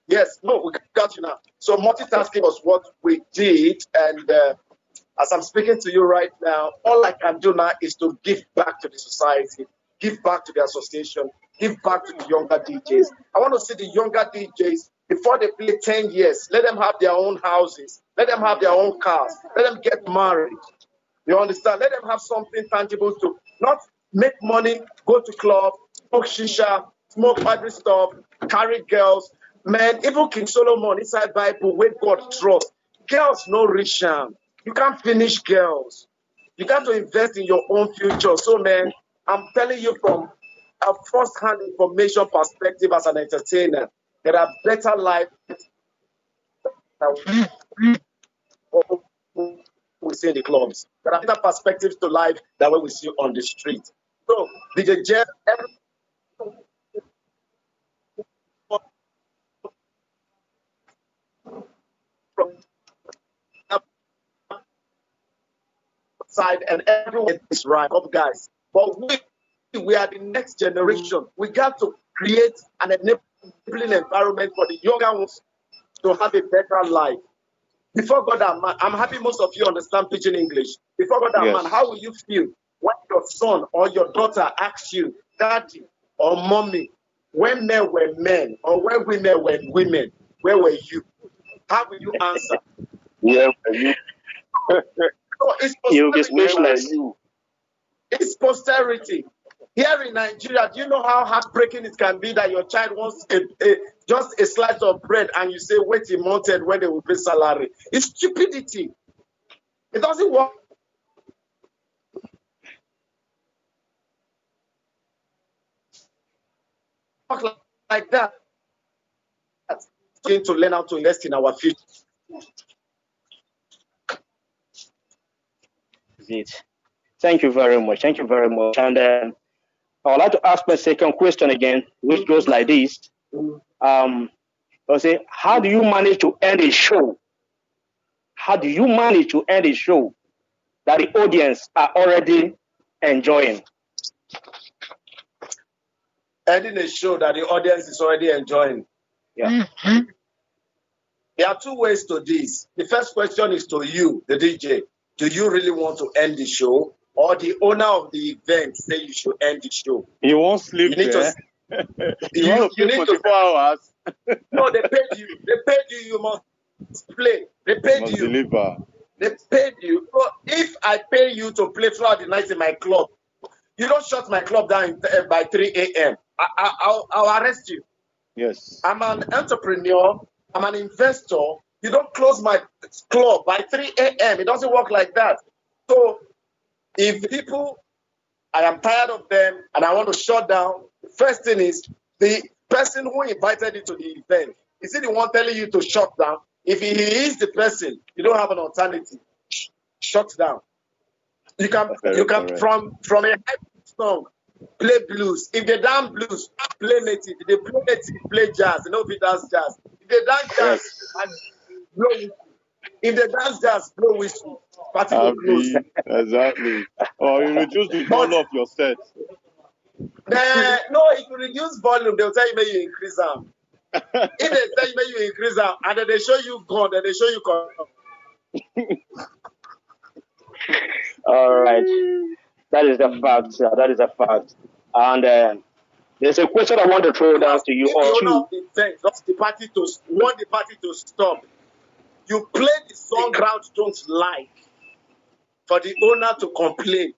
Yes, no, we got you now. So multitasking was what we did, and as I'm speaking to you right now, all I can do now is to give back to the society, give back to the association, give back to the younger DJs. I want to see the younger DJs, before they play 10 years, let them have their own houses, let them have their own cars, let them get married. You understand? Let them have something tangible to not make money, go to club, smoke shisha, smoke other stuff, carry girls. Man, even King Solomon inside Bible, where God trust. Girls no rich. You can't finish girls. You got to invest in your own future. So, man, I'm telling you from a first-hand information perspective as an entertainer, there are better life we see in the clubs. There are better perspectives to life than what we see on the street. So, DJ Jeff, side and everyone is right, up guys. But we are the next generation. We got to create an enabling environment for the younger ones to have a better life. Before God and man, I'm happy most of you understand Pidgin English. Before God and man, how will you feel when your son or your daughter asks you, daddy or mommy, when men were men or when women were women, where were you? How will you answer? Where were you? So it's You'll be speechless. It's posterity. Here in Nigeria, do you know how heartbreaking it can be that your child wants just a slice of bread and you say, wait a month when they will pay salary? It's stupidity. It doesn't work like that. We're going to learn how to invest in our future. Thank you very much. Thank you very much. And I would like to ask my second question again, which goes like this. I'll say, how do you manage to end a show? How do you manage to end a show that the audience are already enjoying? Ending a show that the audience is already enjoying. Yeah. There are two ways to this. The first question is to you, the DJ. Do you really want to end the show? Or the owner of the event say you should end the show? You won't sleep there. You want to play for 24 hours. No, they paid you. They paid you. You must play. They paid you. Deliver. They paid you. So if I pay you to play throughout the night in my club, you don't shut my club down by 3 a.m. I'll arrest you. Yes. I'm an entrepreneur. I'm an investor. You don't close my club by 3 a.m. It doesn't work like that. So if people, I am tired of them and I want to shut down, the first thing is the person who invited you to the event. Is he the one telling you to shut down? If he is the person, you don't have an alternative. Shut down. You can from a hype song, play blues. If they dance blues, play native. If they play native, play jazz. You know if it dance jazz. If they dance jazz, and blow whistle. If they dance jazz, blow whistle. Party will close. Exactly. Or you reduce the volume of your set. No, if you reduce volume, they'll tell you maybe you increase them. If they tell you maybe you increase them, and then they show you gone, then they show you come. All right. That is the fact. That is a fact. And there's a question I want to throw down to you all too. Want the party to stop. You play the song crowd don't like for the owner to complain,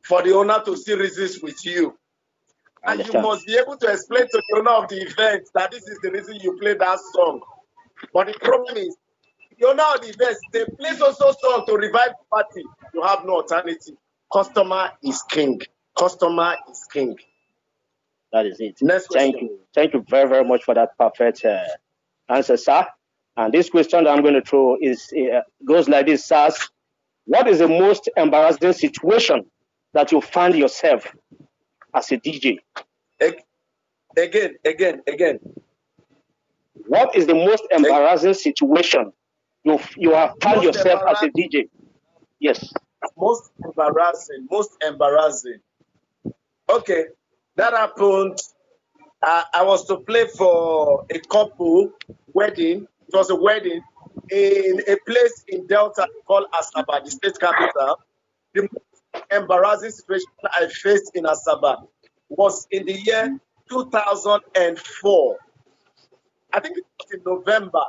for the owner to still resist with you. And you must be able to explain to the owner of the event that this is the reason you play that song. But the problem is, the owner of the event, they play so song to revive the party. You have no alternative. Customer is king. Customer is king. That is it. Next question. Thank you. Thank you very, very much for that perfect answer, sir. And this question that I'm going to throw goes like this, sir. What is the most embarrassing situation that you find yourself as a DJ? Again. What is the most embarrassing situation you have found yourself as a DJ? Yes. Most embarrassing. Okay, that happened. I was to play for a couple wedding. It was a wedding in a place in Delta called Asaba, the state capital. The most embarrassing situation I faced in Asaba was in the year 2004. I think it was in November,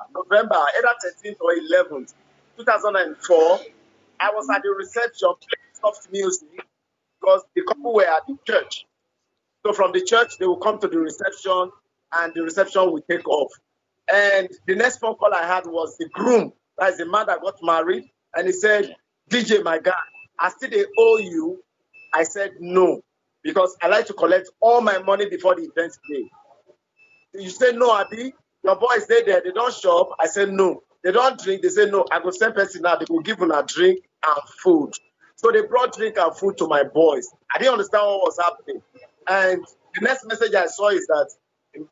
either 13th or 11th, 2004. I was at the reception playing soft music because the couple were at the church. So from the church, they will come to the reception and the reception will take off. And the next phone call I had was the groom, that is the man that got married. And he said, DJ, my guy, I still they owe you. I said, no, because I like to collect all my money before the event day. You said, no, Abi, your boys, they there, they don't shop. I said, no. They don't drink. They say, no, I go send person now. They will give them a drink and food. So they brought drink and food to my boys. I didn't understand what was happening. And the next message I saw is that the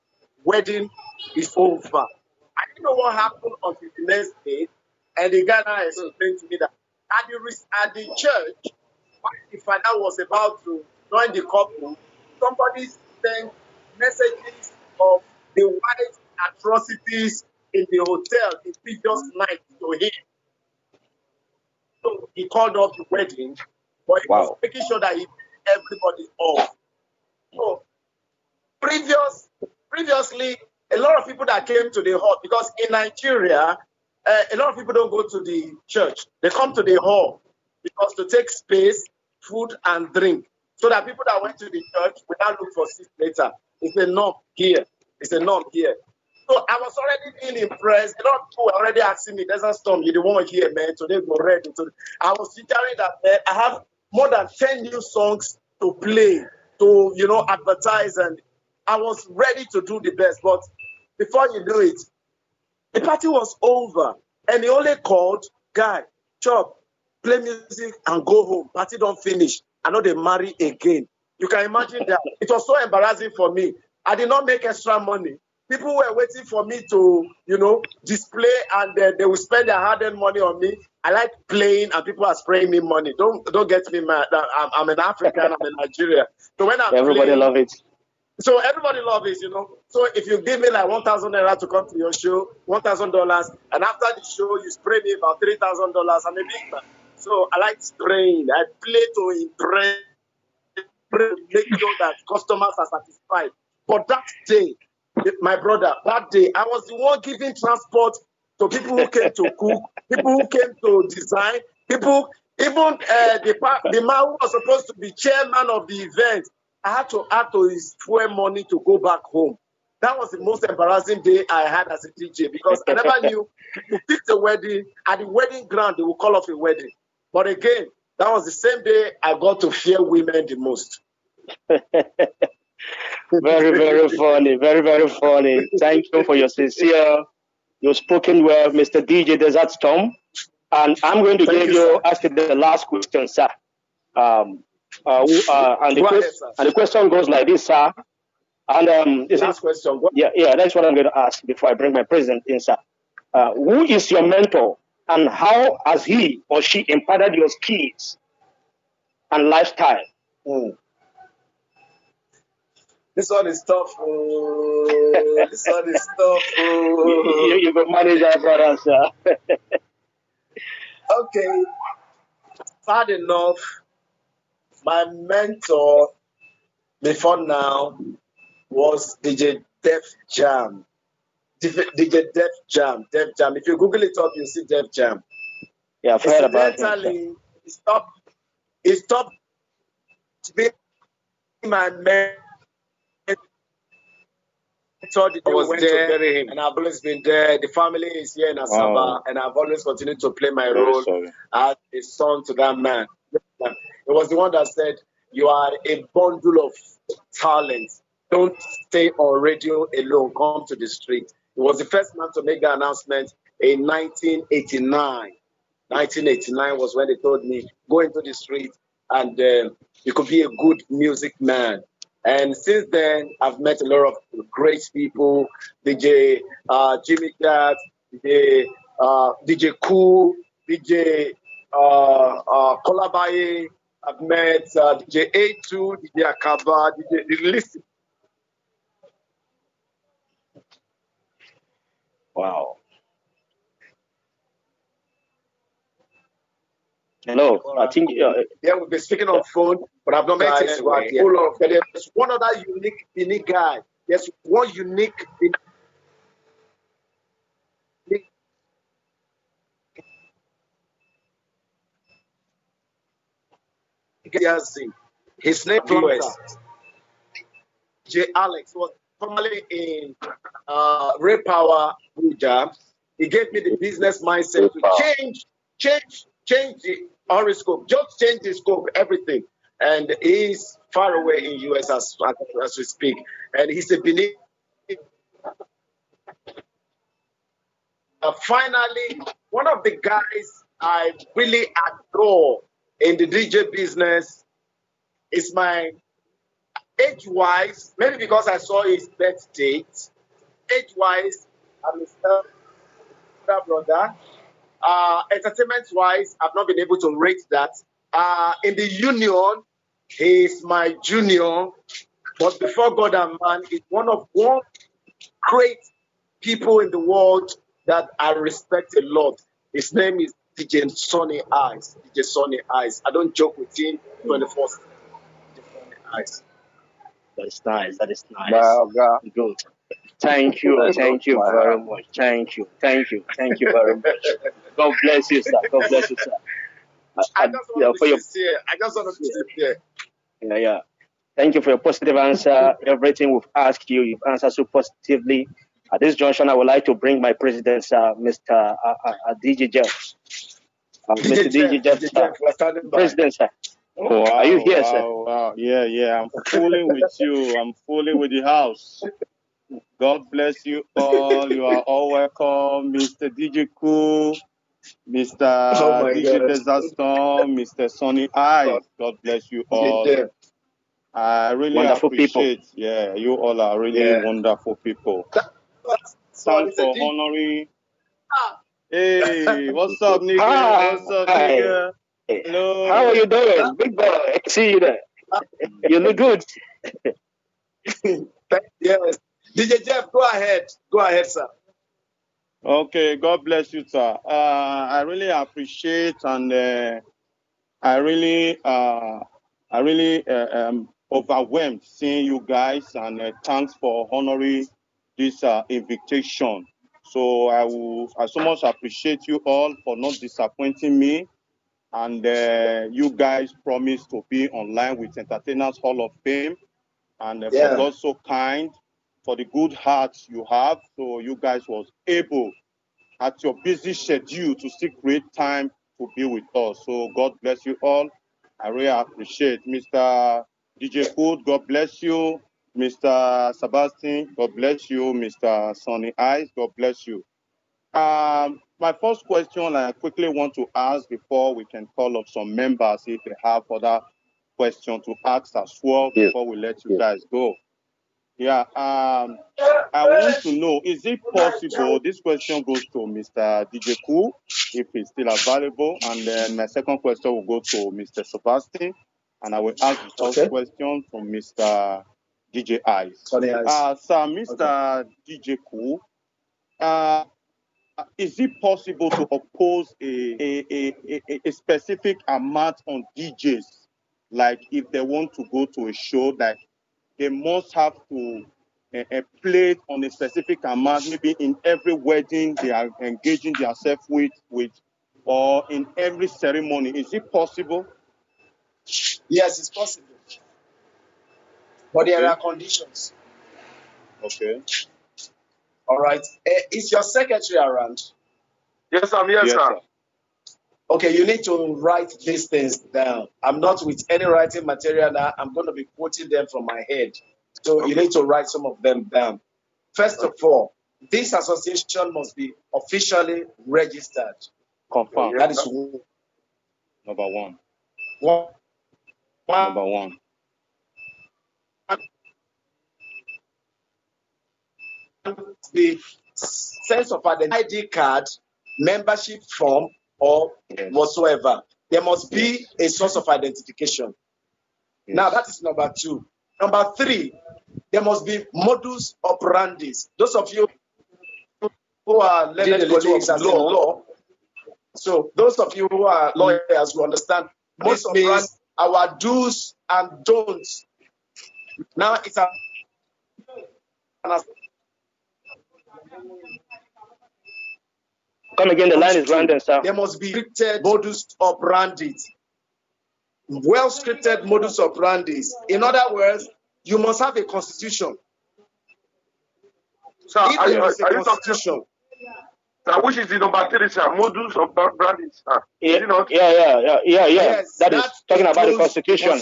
wedding is over. I didn't know what happened until the next day. And the guy now explained to me that at the church, while the father was about to join the couple, somebody sent messages of the wife's atrocities in the hotel the previous night to him. So he called off the wedding, but he was making sure that he paid everybody off. So previously, a lot of people that came to the hall, because in Nigeria, a lot of people don't go to the church. They come to the hall because to take space food and drink, so that people that went to the church will not look for seats later. It's a norm here. It's a norm here. So I was already being impressed. A lot of people were already asking me, "Desert Storm, you the one here, man. Today go ready." So I was featuring that, man. I have more than 10 new songs to play, to advertise, and I was ready to do the best. But before you do it, the party was over, and he only called, "Guy, chop, play music and go home. Party don't finish. I know they marry again." You can imagine that. It was so embarrassing for me. I did not make extra money. People were waiting for me to, display, and they will spend their hard-earned money on me. I like playing, and people are spraying me money. Don't get me mad. I'm an African. I'm in Nigeria. So when I'm Everybody playing, love it. so everybody love it, So if you give me like 1,000 naira to come to your show, $1,000, and after the show you spray me about $3,000, I'm a big man. So I like spraying. I play to impress, make sure that customers are satisfied. But that day, my brother, that day, I was the one giving transport to people who came to cook, people who came to design, people, even the man who was supposed to be chairman of the event. I had to add to his fuel money to go back home. That was the most embarrassing day I had as a DJ, because I never knew you picked a wedding, at the wedding ground they will call off a wedding. But again, that was the same day I got to fear women the most. Very, very funny. Very, very funny. Thank you for your you've spoken well, Mr. DJ Desert Storm. And I'm going to ask you the last question, sir. And the question goes like this, sir. And last question. Yeah, that's what I'm going to ask before I bring my president in, sir. Who is your mentor, and how has he or she imparted your skills and lifestyle? This one is tough. This one is tough. You can manage that, brother, sir. Okay. Sad enough, my mentor before now was DJ DJAN. DJ DJAN. If you Google it up, you see DJAN. Yeah, I've heard about it. He stopped being my mentor. I was there, and I've always been there. The family is here in Asaba, and I've always continued to play my role as a son to that man. It was the one that said, "You are a bundle of talent. Don't stay on radio alone. Come to the street." He was the first man to make the announcement in 1989. 1989 was when they told me, "Go into the street, and you could be a good music man." And since then, I've met a lot of great people, DJ Jimmy Cat, DJ Cool, DJ Kolabaye. I've met DJ A2, DJ Akaba, DJ Listen. Wow. Hello, I think we've been speaking on phone, but I've not met anyone. There's one other unique guy. There's one unique his name was J. Alex, was formerly in Ray Power Abuja. He gave me the business mindset to change the horoscope, just change the scope, everything. And he's far away in US as we speak. And he's a Benin. Finally, one of the guys I really adore in the DJ business is my age-wise, maybe because I saw his birth date. Age-wise, I'm his elder brother. Entertainment-wise, I've not been able to rate that. In the union, he's my junior. But before God and man, he's one great people in the world that I respect a lot. His name is DJ Sonny Eyes. DJ Sonny Eyes. I don't joke with him 24/7. DJ Sonny Eyes. That is nice. That is nice. Wow, God. Good. Thank you very much. Thank you very much. God bless you, sir. God bless you, sir. I just want to for be your sincere. I just want to be sincere. yeah. Thank you for your positive answer. Everything we've asked you, you've answered so positively. At this junction, I would like to bring my president, Mr. DJAS. Mr. DJAS, we're standing by. President, sir. Wow, Are you here, sir? Wow. Yeah. I'm fooling with you. I'm fooling with the house. God bless you all. You are all welcome. Mr. DJ Cool, Mr. DJ Desert Storm, Mr. Sonny Eyes. God bless you all. I really Wonderful appreciate. people. Yeah, you all are really wonderful people. Thanks for honoring. Hey, what's up, nigga? Hi. What's up, nigga? Hello. How are you doing? Big boy. I see you there. You look good. Yes. DJ Jeff, go ahead. Go ahead, sir. Okay, God bless you, sir. I really appreciate and I really am overwhelmed seeing you guys and thanks for honoring this invitation. So I so much appreciate you all for not disappointing me, and you guys promised to be online with Entertainers Hall of Fame, and for God so kind, for the good heart you have, so you guys was able at your busy schedule to still create time to be with us. So God bless you all. I really appreciate Mr. DJ Food. God bless you. Mr. Sebastian, God bless you. Mr. Sonny Eyes, God bless you. My first question I quickly want to ask before we can call up some members if they have other questions to ask as well before we let you guys go. Yeah, I want to know, is it possible, this question goes to Mr. DJ Cool, if he's still available, and then my second question will go to Mr. Sebastian, and I will ask the first question from Mr. DJ Eyes. Sir, Mr. DJ Cool, is it possible to oppose a specific amount on DJs, like if they want to go to a show that they must have to play on a specific amount, maybe in every wedding they are engaging themselves with, or in every ceremony? Is it possible? Yes, it's possible. But there are conditions. Okay. All right. Is your secretary around? Yes, I'm here, sir. Okay, you need to write these things down. I'm not with any writing material now. I'm going to be quoting them from my head. So you need to write some of them down. First of all, this association must be officially registered. Confirmed. That is number one. Number one. The sense of identity, ID card, membership form, or whatsoever. There must be a source of identification. Now, that is number two. Number three, there must be modus operandi. Those of you who are learned colleagues as in law, so those of you who are lawyers will understand, this means our do's and don'ts. Now, it's a Come again, the line is random, sir. There must be scripted modus operandi. Well scripted modus operandi. In other words, you must have a constitution. Sir, if there is a constitution, which is the number three, sir? Modus operandi, sir. Yeah. Yes, that's talking about the constitution.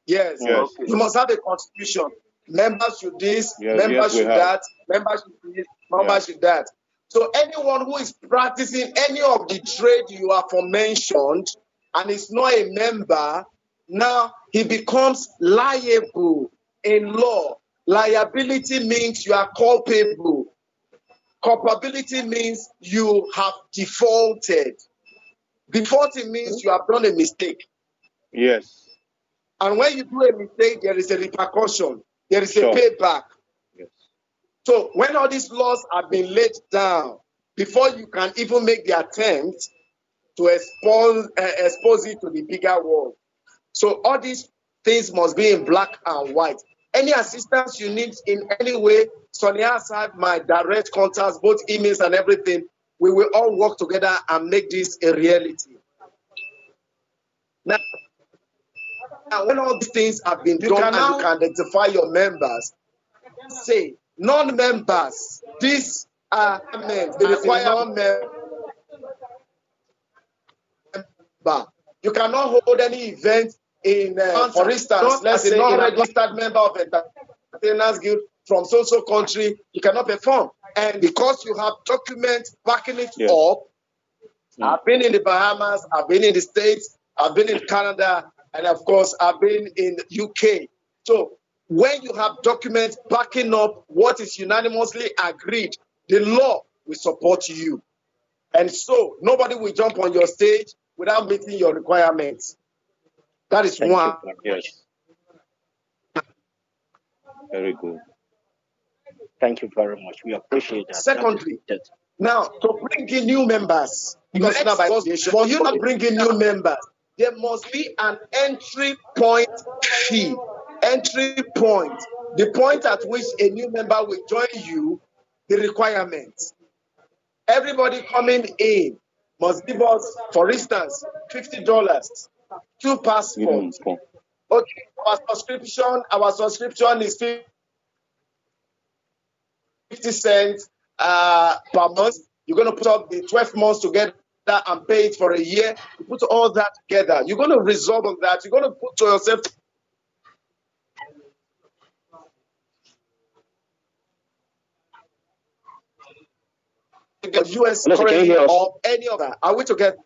Yes. Okay. You must have a constitution. Members should this, members should that, members should this, members should that. So anyone who is practicing any of the trade you have mentioned and is not a member, now he becomes liable in law. Liability means you are culpable. Culpability means you have defaulted. Defaulting means you have done a mistake. Yes. And when you do a mistake, there is a repercussion. There is a payback. Yes. So when all these laws have been laid down, before you can even make the attempt to expose it to the bigger world. So all these things must be in black and white. Any assistance you need in any way, Sonia has had my direct contacts, both emails and everything. We will all work together and make this a reality. Now, when all these things have been done and you can identify your members, say non-members, these are the requirement. You cannot hold any event in, for instance, let's say a non-registered member of Entertainers Guild from so country, you cannot perform. And because you have documents backing it up, I've been in the Bahamas, I've been in the States, I've been in Canada, and of course, I've been in UK. So when you have documents backing up what is unanimously agreed, the law will support you. And so nobody will jump on your stage without meeting your requirements. That is one. Yes. Very good. Thank you very much. We appreciate that. Secondly, now to bring in new members, because now for you not bring in new members, there must be an entry point fee. Entry point, the point at which a new member will join you, the requirements. Everybody coming in must give us, for instance, $50, 2 passports. Okay, our subscription is 50 cents per month. You're going to put up the 12 months together and pay it for a year. You put all that together. You're going to resolve on that. You're going to put to yourself US currency or any other. Are we together?